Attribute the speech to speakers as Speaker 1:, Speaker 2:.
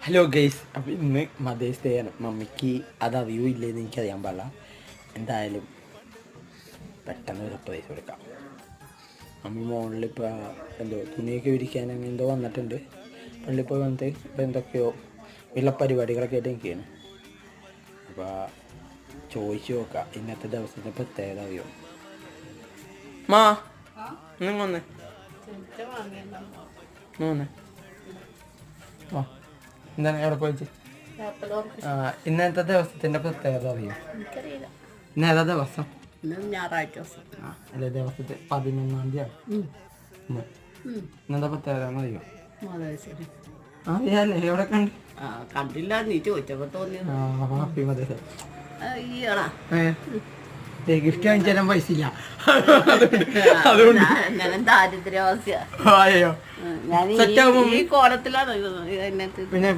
Speaker 1: Hello guys, അപ്പോൾ ഇന്ന് mothers day ആണ്. മമ്മിക്ക് അത് അറിയോ ഇല്ലേന്ന് എനിക്കറിയാൻ പാടില്ല. എന്തായാലും പെട്ടെന്ന് ഒരു സർപ്രൈസ് കൊടുക്കാം. മമ്മി മോളിൽ ഇപ്പോൾ എന്തോ തുണിയൊക്കെ വിരിക്കാൻ അങ്ങനെ എന്തോ വന്നിട്ടുണ്ട്. പള്ളിയിൽ പോയി വന്നിട്ട് ഇപ്പോൾ എന്തൊക്കെയോ ഉള്ള പരിപാടികളൊക്കെ ആയിട്ട് നിൽക്കുകയാണ്. അപ്പോൾ ചോദിച്ചു നോക്കാം ഇന്നത്തെ ദിവസത്തെ പ്രത്യേകത അറിയോ. മാ നിങ്ങൾ വന്നേ വന്നേ ആ എന്താണ് എവിടെ പോയിട്ട് ഇന്നത്തെ ദിവസത്തിന്റെ പ്രത്യേകത അറിയോ? ഇന്നേതാ ദിവസം?
Speaker 2: ഞായറാഴ്ച
Speaker 1: അല്ലേ, ദിവസത്തെ 11-ാം തീയതി. ഇന്നത്തെ പ്രത്യേകത അറിയോ? അറിയാല്ലേ, എവിടെ കണ്ട്
Speaker 2: കണ്ടില്ല, നീ ചോദിച്ചപ്പോ തോന്നിയത്.
Speaker 1: Happy mothers day. ഗിഫ്റ്റ് വാങ്ങിച്ചു തരാൻ പൈസ ഇല്ല, അതുകൊണ്ട്
Speaker 2: ദാരിദ്ര്യാവസ്ഥ.
Speaker 1: അയ്യോ
Speaker 2: ഞാൻ ഈ കോലത്തിലാണ്
Speaker 1: പിന്നെ